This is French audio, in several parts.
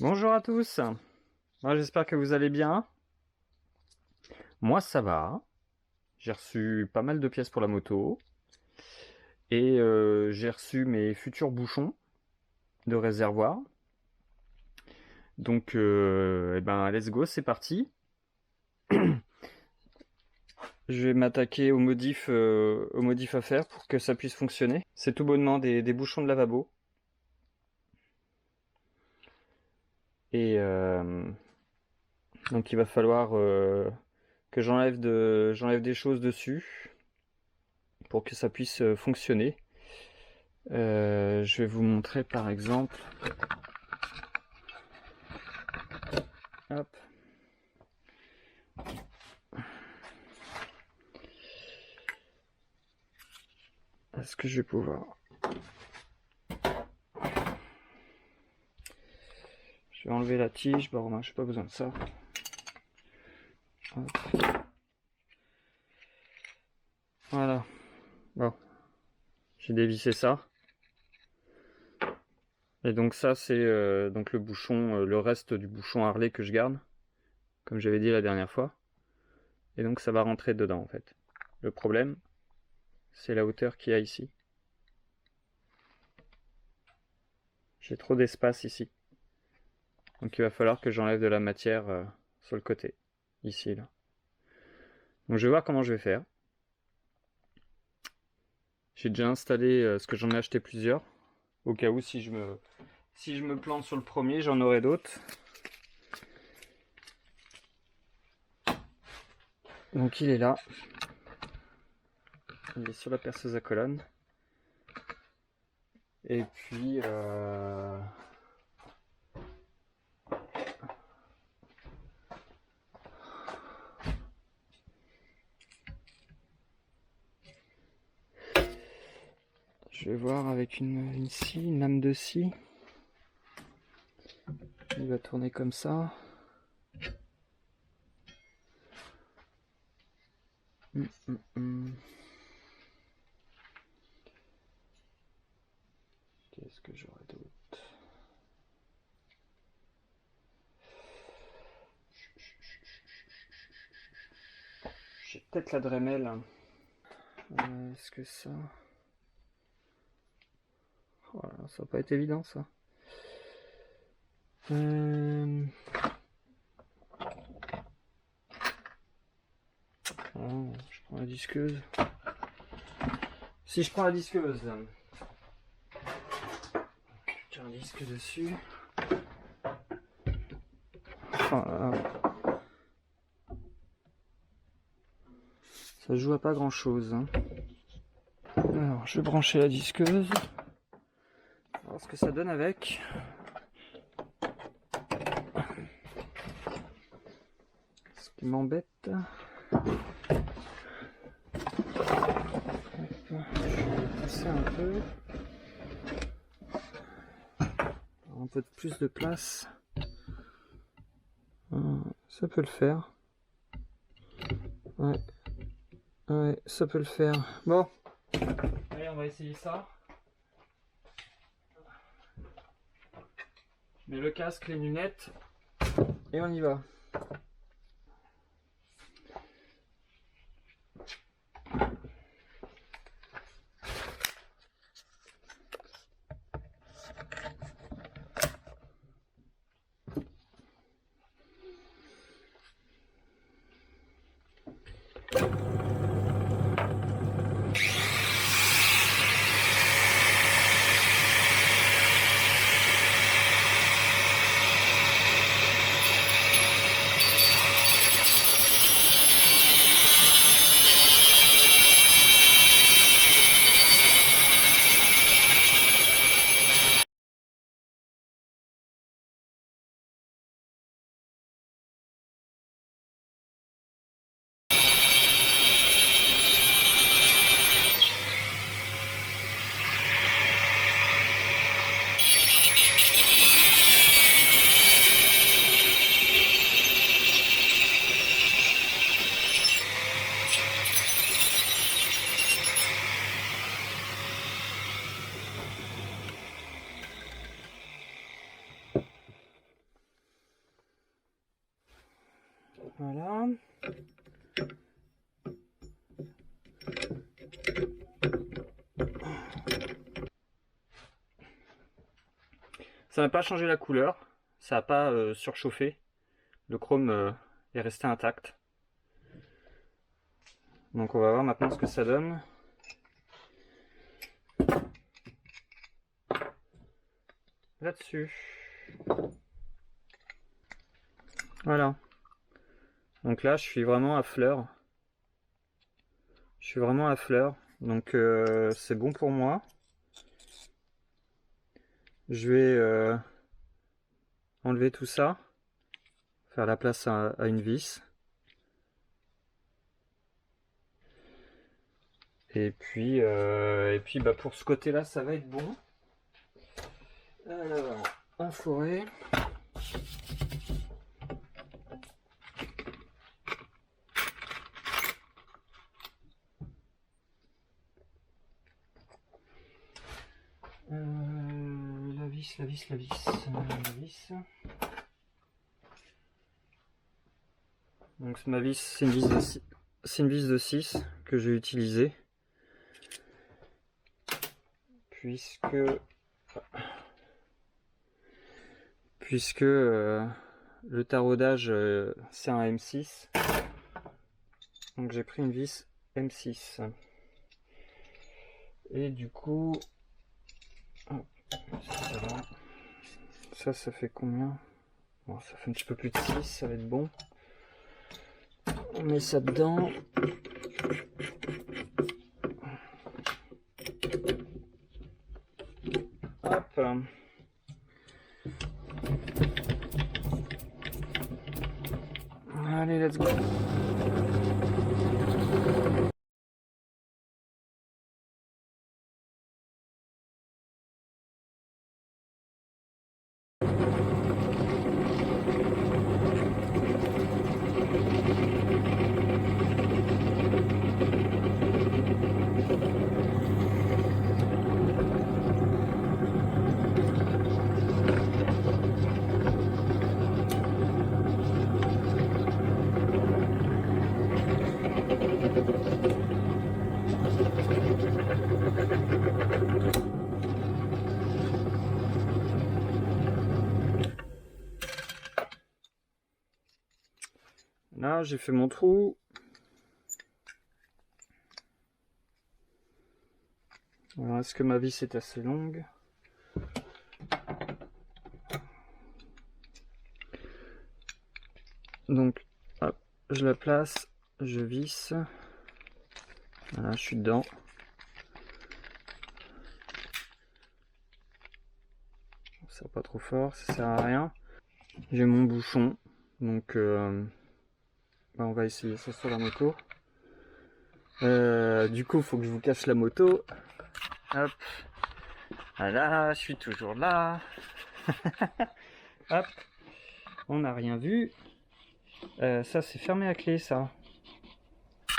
Bonjour à tous. Moi, j'espère que vous allez bien. Moi, ça va. J'ai reçu pas mal de pièces pour la moto. Et j'ai reçu mes futurs bouchons de réservoir. Donc, eh ben, let's go, c'est parti. Je vais m'attaquer aux modifs à faire pour que ça puisse fonctionner. C'est tout bonnement des bouchons de lavabo. Et donc il va falloir que j'enlève des choses dessus pour que ça puisse fonctionner. Je vais vous montrer par exemple. Hop. Est-ce que je vais pouvoir... Je vais enlever la tige. Bon, Romain, j'ai pas besoin de ça. Hop. Voilà. Bon. J'ai dévissé ça. Et donc ça, c'est donc le bouchon, le reste du bouchon Harley que je garde, comme j'avais dit la dernière fois. Et donc ça va rentrer dedans en fait. Le problème, c'est la hauteur qu'il y a ici. J'ai trop d'espace ici. Donc il va falloir que j'enlève de la matière sur le côté. Ici, là. Donc je vais voir comment je vais faire. J'ai déjà installé, parce que j'en ai acheté plusieurs. Au cas où si je me plante sur le premier, j'en aurai d'autres. Donc il est là. Il est sur la perceuse à colonne. Et puis... je vais voir avec une scie, une lame de scie. Il va tourner comme ça. Qu'est-ce que j'aurais d'autre? J'ai peut-être la Dremel. Est-ce que ça... Voilà, ça va pas être évident ça. Oh, je prends la disqueuse. Si je prends la disqueuse, j'ai un disque dessus. Voilà. Ça joue à pas grand chose. Alors, je vais brancher la disqueuse. Alors, ce que ça donne avec. Ce qui m'embête. Je vais passer un peu. Un peu plus de place. Ça peut le faire. Ouais. Ouais, ça peut le faire. Bon. Allez, on va essayer ça. Je mets le casque, les lunettes. Et on y va. Voilà. Ça n'a pas changé la couleur, ça n'a pas surchauffé. Le chrome est resté intact. Donc on va voir maintenant ce que ça donne. Là-dessus. Voilà. Donc là, je suis vraiment à fleur. Je suis vraiment à fleur. Donc c'est bon pour moi. Je vais enlever tout ça. Faire la place à une vis. Et puis bah, pour ce côté-là, ça va être bon. Alors, en forêt. La vis. Donc ma vis, c'est une vis de 6 que j'ai utilisée. Puisque le taraudage c'est un M6. Donc j'ai pris une vis M6. Et du coup, ça fait combien? Bon, ça fait un petit peu plus de 6, ça va être bon. On met ça dedans. Hop. Allez, let's go. Là, j'ai fait mon trou. Alors, est-ce que ma vis est assez longue? Donc, hop, je la place, je visse. Voilà, je suis dedans. Ça va pas trop fort, ça sert à rien. J'ai mon bouchon, donc bah, on va essayer ça sur la moto. Du coup, il faut que je vous cache la moto. Hop. Voilà, je suis toujours là. Hop. On n'a rien vu. Ça, c'est fermé à clé, ça.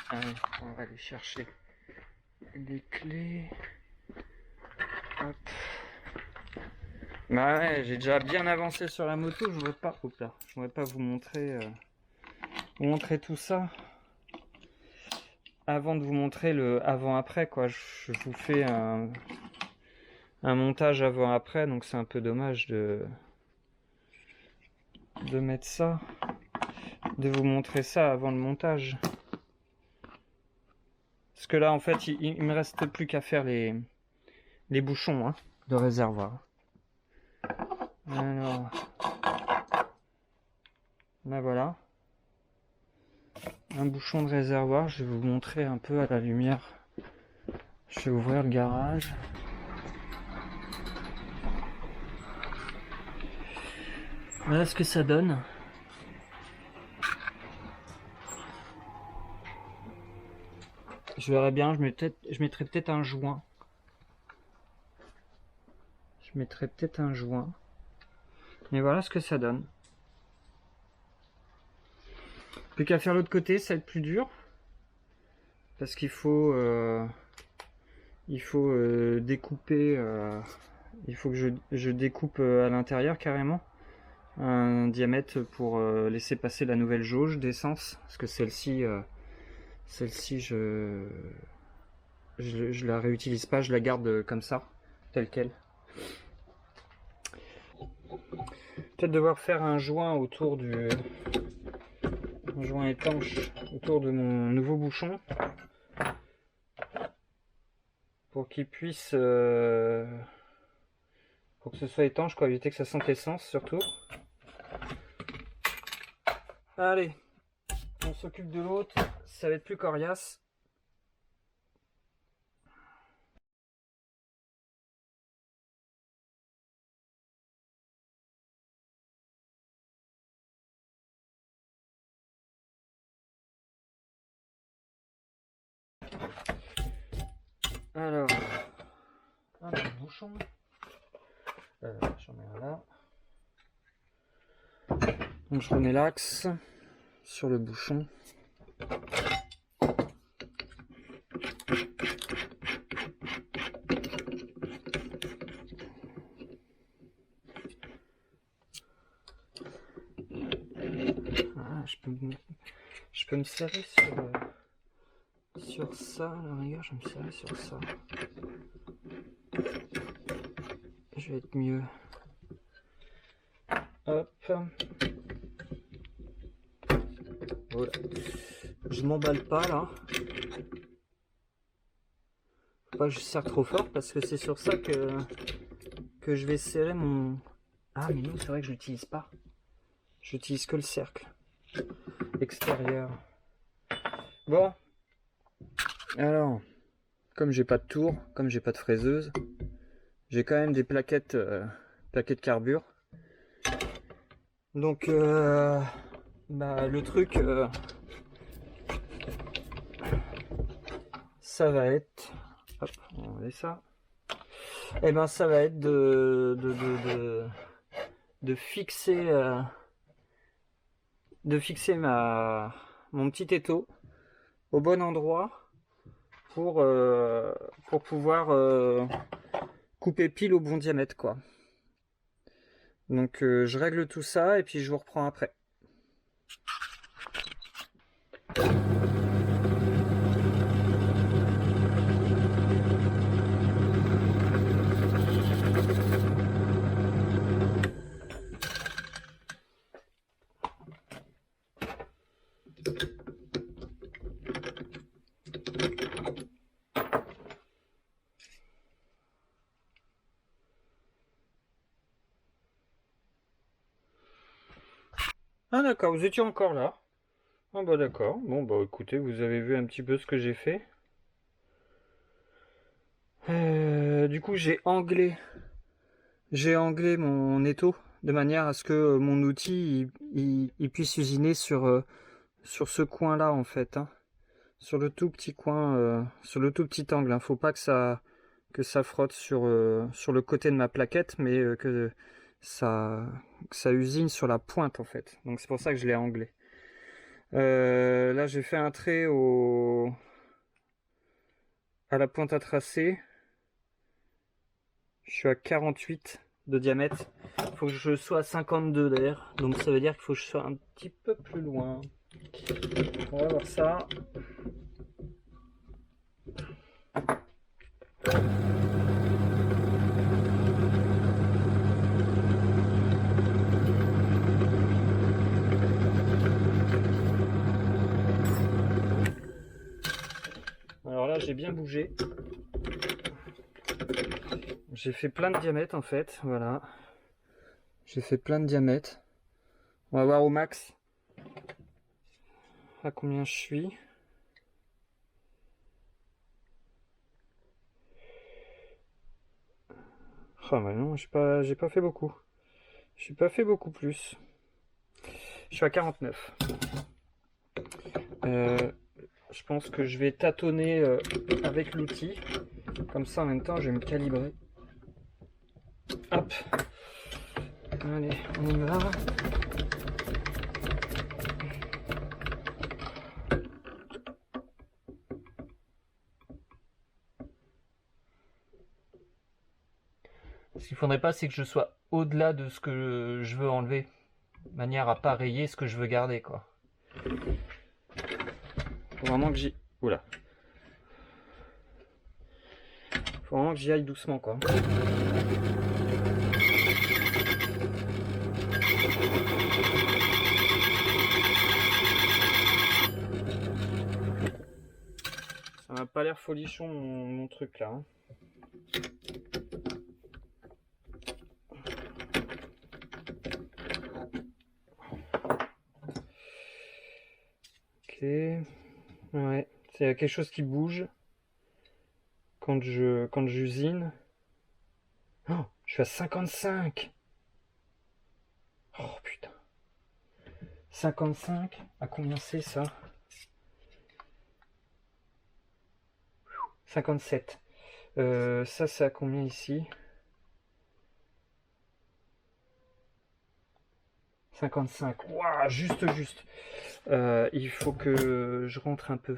Allez, on va aller chercher les clés. Hop. Bah ouais, j'ai déjà bien avancé sur la moto. Je voudrais pas vous montrer, tout ça. Avant de vous montrer le avant-après, quoi. Je vous fais un montage avant-après, donc c'est un peu dommage de mettre ça, de vous montrer ça avant le montage. Parce que là, en fait, il me reste plus qu'à faire les bouchons de réservoir. Alors, là voilà. Un bouchon de réservoir, je vais vous montrer un peu à la lumière. Je vais ouvrir le garage. Voilà ce que ça donne. Je verrai bien, je mettrai peut-être un joint. Je mettrai peut-être un joint. Mais voilà ce que ça donne. Plus qu'à faire l'autre côté, ça va être plus dur. Parce qu'il faut découper. Il faut que je découpe à l'intérieur carrément. un diamètre pour laisser passer la nouvelle jauge d'essence, parce que celle-ci, je la réutilise pas, je la garde comme ça, telle quelle. Peut-être devoir faire un joint un joint étanche autour de mon nouveau bouchon pour qu'il puisse pour que ce soit étanche, quoi, éviter que ça sente l'essence surtout. Allez, on s'occupe de l'autre, ça va être plus coriace. Alors, un bouchon. J'en ai un là. Donc je remets l'axe sur le bouchon. Ah, je peux me serrer sur ça, à la rigueur, je vais me serrer sur ça. Je vais être mieux. Hop. Voilà. Je m'emballe pas là. Faut pas que je serre trop fort parce que c'est sur ça que je vais serrer mon... Ah mais non, c'est vrai que je l'utilise pas. J'utilise que le cercle extérieur. Bon. Alors, comme j'ai pas de tour, comme j'ai pas de fraiseuse, j'ai quand même des plaquettes, plaquettes carbure. Donc, le truc, ça va être, hop, on va enlever ça. Et ben, ça va être de fixer, mon petit étau au bon endroit pour pouvoir couper pile au bon diamètre, quoi. Donc je règle tout ça et puis je vous reprends après. Ah d'accord, vous étiez encore là. Ah bah d'accord, bon bah écoutez, vous avez vu un petit peu ce que j'ai fait. Du coup j'ai anglé mon étau de manière à ce que mon outil il puisse usiner sur ce coin là en fait, hein. Sur le tout petit coin, sur le tout petit angle, hein. Faut pas que ça frotte sur le côté de ma plaquette, mais ça, que ça usine sur la pointe en fait. Donc c'est pour ça que je l'ai anglé. Là j'ai fait un trait à la pointe à tracer. Je suis à 48 de diamètre. Il faut que je sois à 52 d'ailleurs. Donc ça veut dire qu'il faut que je sois un petit peu plus loin. On va voir ça. Alors là j'ai bien bougé. J'ai fait plein de diamètres en fait. Voilà. J'ai fait plein de diamètres. On va voir au max à combien je suis. Ah bah non, j'ai pas fait beaucoup. J'ai pas fait beaucoup plus. Je suis à 49. Je pense que je vais tâtonner avec l'outil. Comme ça en même temps je vais me calibrer. Hop. Allez, on y va. Ce qu'il faudrait pas, c'est que je sois au-delà de ce que je veux enlever. de manière à pas rayer ce que je veux garder, quoi. Faut vraiment que j'y... Oula. Faut vraiment que j'y aille doucement, quoi. Ça m'a pas l'air folichon mon truc là. Hein. Ok. Ouais. C'est quelque chose qui bouge quand j'usine. Oh, je suis à 55. Oh putain. 55. À combien c'est ça? 57. Ça, c'est à combien ici? 55. Waouh, juste. Il faut que je rentre un peu.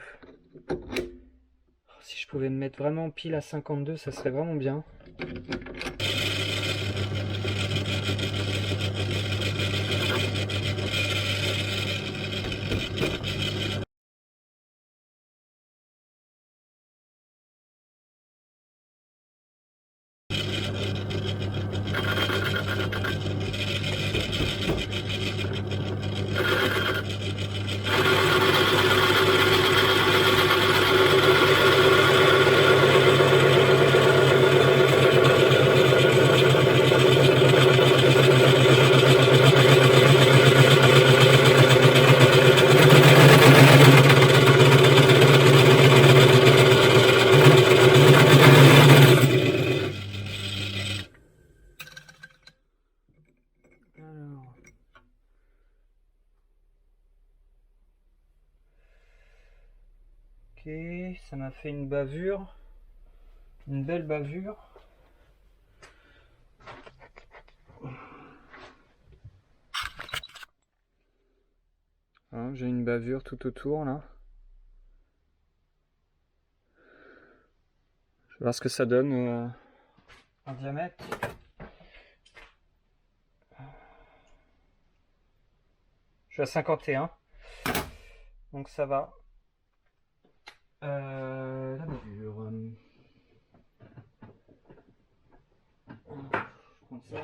Si je pouvais me mettre vraiment pile à 52, ça serait vraiment bien. Alors. Ok, ça m'a fait une bavure. Une belle bavure. Hein, j'ai une bavure tout autour là. Je vais voir ce que ça donne en diamètre. Je suis à 51. Donc ça va. La bavure. Je prends ça.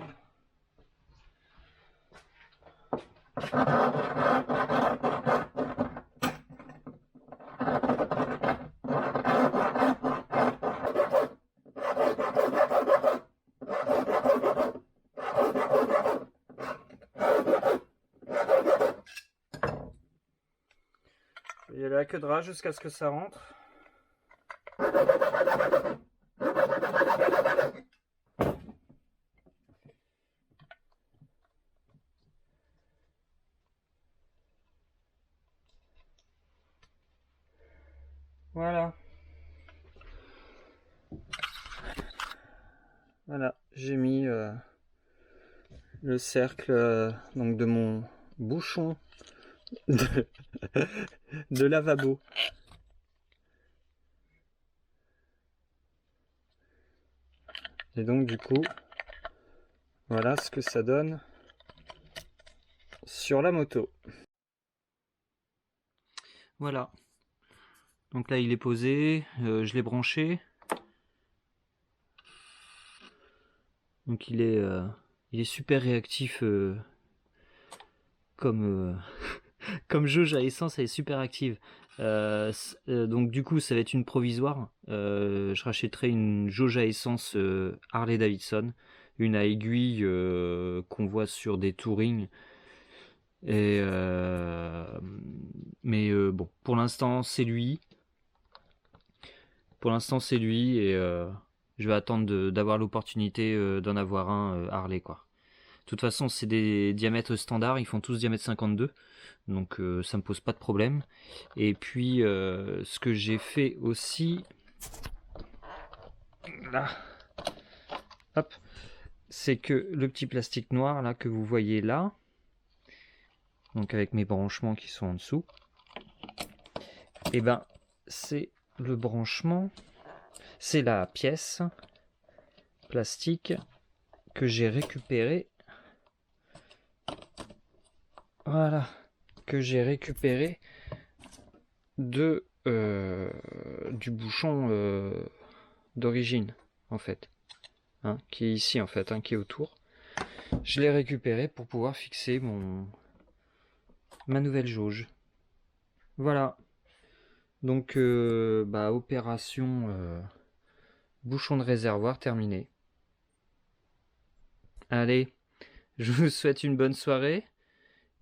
Je vais y aller à queue de rat jusqu'à ce que ça rentre. Voilà. Voilà, j'ai mis le cercle donc de mon bouchon de, de lavabo. Et donc du coup, voilà ce que ça donne sur la moto. Voilà. Donc là il est posé, je l'ai branché. Donc il est super réactif comme comme jauge à essence, elle est super active. Donc du coup ça va être une provisoire. Je rachèterai une jauge à essence Harley Davidson, une à aiguille qu'on voit sur des touring. Et mais bon, pour l'instant c'est lui. Pour l'instant c'est lui et je vais attendre d'avoir l'opportunité d'en avoir un Harley quoi. De toute façon c'est des diamètres standards, ils font tous diamètre 52. Donc ça me pose pas de problème. Et puis ce que j'ai fait aussi là, hop, c'est que le petit plastique noir là que vous voyez là, donc avec mes branchements qui sont en dessous, et ben c'est le branchement, c'est la pièce plastique que j'ai récupérée Voilà, que j'ai récupéré du bouchon d'origine, en fait, hein, qui est ici, en fait, hein, qui est autour. Je l'ai récupéré pour pouvoir fixer ma nouvelle jauge. Voilà. Donc, opération bouchon de réservoir terminée. Allez, je vous souhaite une bonne soirée.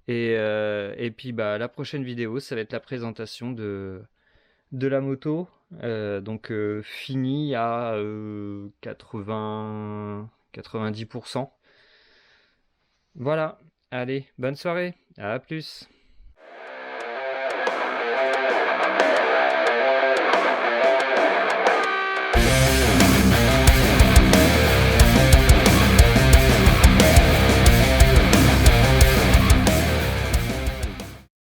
Et puis, la prochaine vidéo, ça va être la présentation de la moto. Finie à 90%. Voilà. Allez, bonne soirée. À plus.